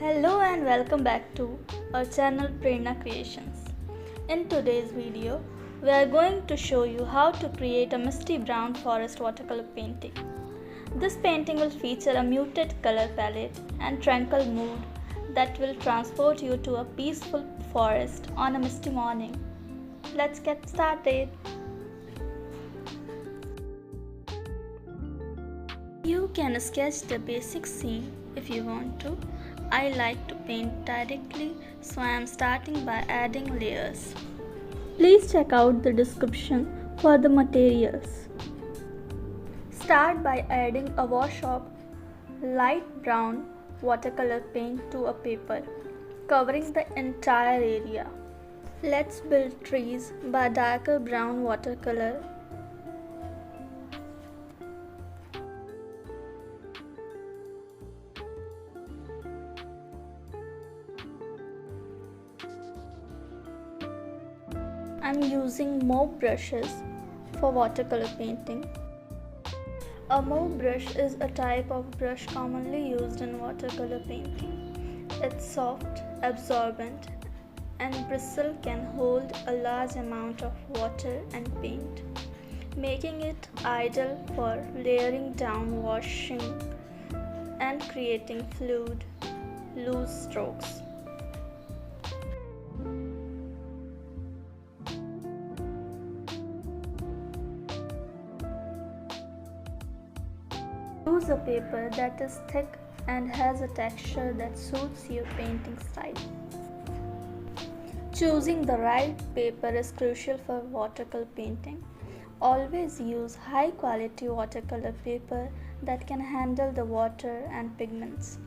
Hello and welcome back to our channel Prerna Creations. In today's video, we are going to show you how to create a misty brown forest watercolor painting. This painting will feature a muted color palette and tranquil mood that will transport you to a peaceful forest on a misty morning. Let's get started. You can sketch the basic scene if you want to. I like to paint directly, so I am starting by adding layers. Please check out the description for the materials. Start by adding a wash of light brown watercolor paint to a paper, covering the entire area. Let's build trees by darker brown watercolor. I'm using mauve brushes for watercolor painting. A mauve brush is a type of brush commonly used in watercolor painting. It's soft, absorbent, and bristle can hold a large amount of water and paint, making it ideal for layering down, washing, and creating fluid, loose strokes. Choose a paper that is thick and has a texture that suits your painting style. Choosing the right paper is crucial for watercolor painting. Always use high quality watercolor paper that can handle the water and pigments.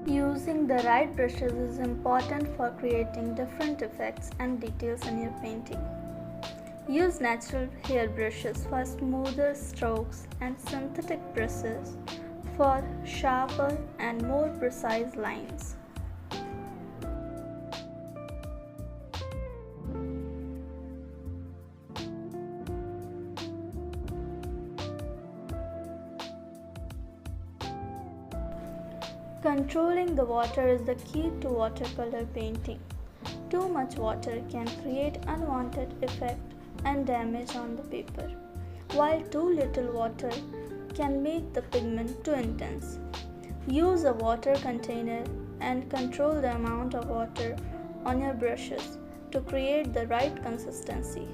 Using the right brushes is important for creating different effects and details in your painting. Use natural hair brushes for smoother strokes and synthetic brushes for sharper and more precise lines. Controlling the water is the key to watercolor painting. Too much water can create unwanted effect and damage on the paper, while too little water can make the pigment too intense. Use a water container and control the amount of water on your brushes to create the right consistency.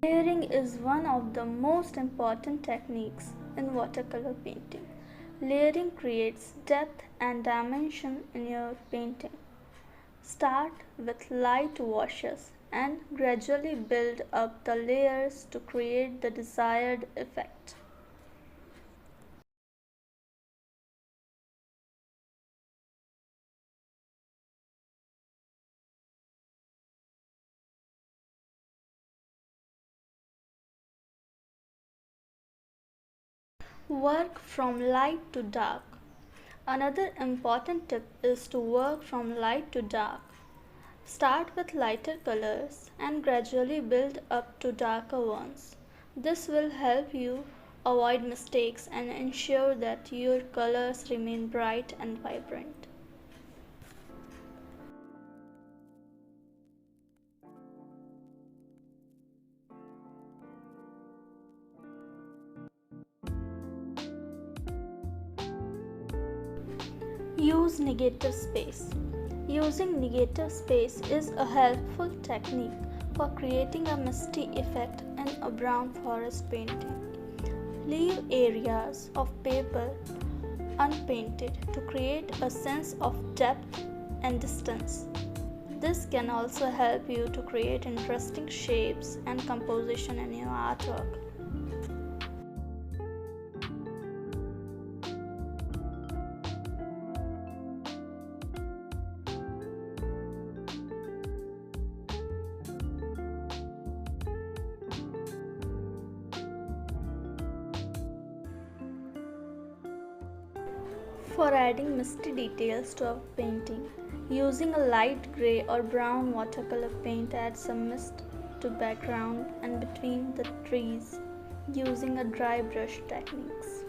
Layering is one of the most important techniques in watercolor painting. Layering creates depth and dimension in your painting. Start with light washes and gradually build up the layers to create the desired effect. Work from light to dark. Another important tip is to work from light to dark. Start with lighter colors and gradually build up to darker ones. This will help you avoid mistakes and ensure that your colors remain bright and vibrant. Use negative space. Using negative space is a helpful technique for creating a misty effect in a brown forest painting. Leave areas of paper unpainted to create a sense of depth and distance. This can also help you to create interesting shapes and composition in your artwork. For adding misty details to a painting, using a light gray or brown watercolor paint adds some mist to background and between the trees using a dry brush techniques.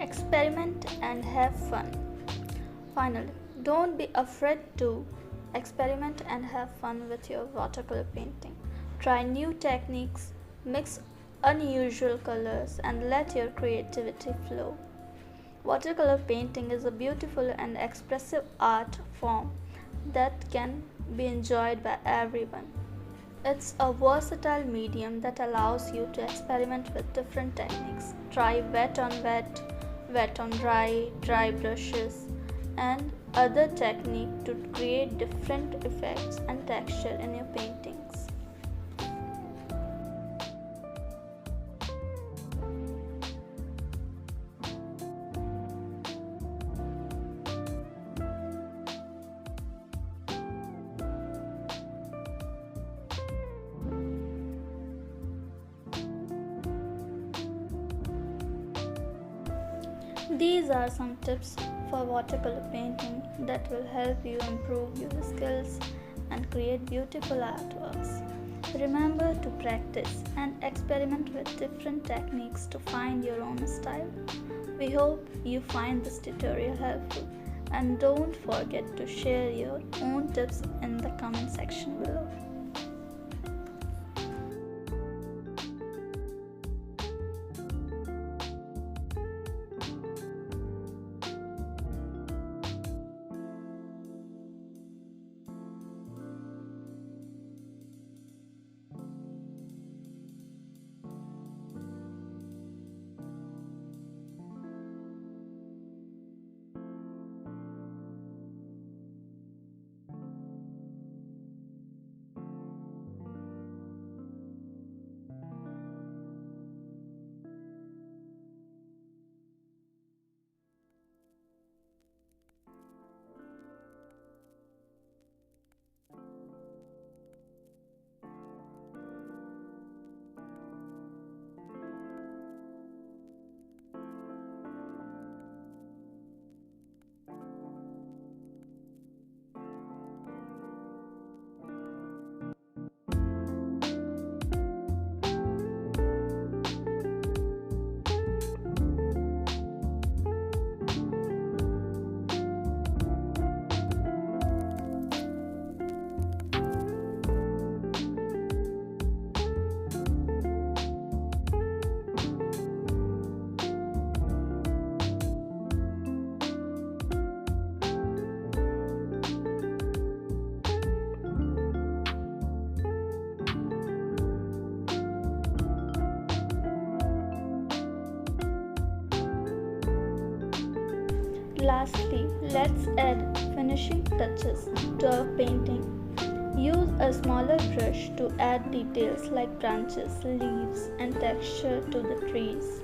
Experiment and have fun. Finally, don't be afraid to experiment and have fun with your watercolor painting. Try new techniques, mix unusual colors, and let your creativity flow. Watercolor painting is a beautiful and expressive art form that can be enjoyed by everyone. It's a versatile medium that allows you to experiment with different techniques. Try wet on wet, wet on dry, dry brushes, and other techniques to create different effects and texture in your paintings. These are some tips for watercolor painting that will help you improve your skills and create beautiful artworks. Remember to practice and experiment with different techniques to find your own style. We hope you find this tutorial helpful, and don't forget to share your own tips in the comment section below. Lastly, let's add finishing touches to our painting. Use a smaller brush to add details like branches, leaves, and texture to the trees.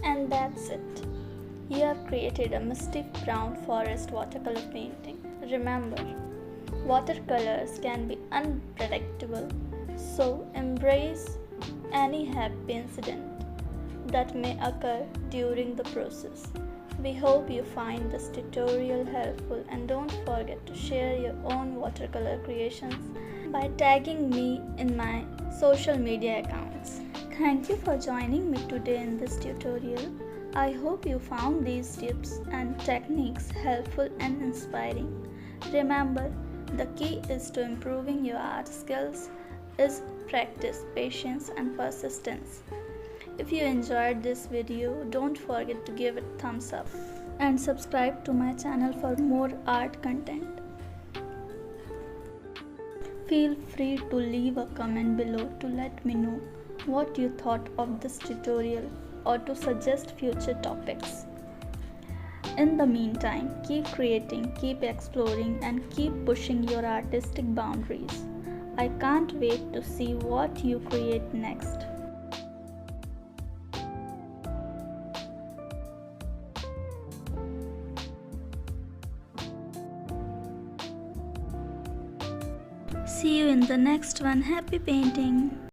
And that's it. You have created a misty brown forest watercolor painting. Remember, watercolors can be unpredictable, so embrace any happy incident that may occur during the process. We hope you find this tutorial helpful, and don't forget to share your own watercolor creations by tagging me in my social media accounts. Thank you for joining me today in this tutorial. I hope you found these tips and techniques helpful and inspiring. Remember, the key is to improving your art skills is practice, patience, and persistence. If you enjoyed this video, don't forget to give it a thumbs up and subscribe to my channel for more art content. Feel free to leave a comment below to let me know what you thought of this tutorial or to suggest future topics. In the meantime, keep creating, keep exploring, and keep pushing your artistic boundaries. I can't wait to see what you create next. See you in the next one. Happy painting!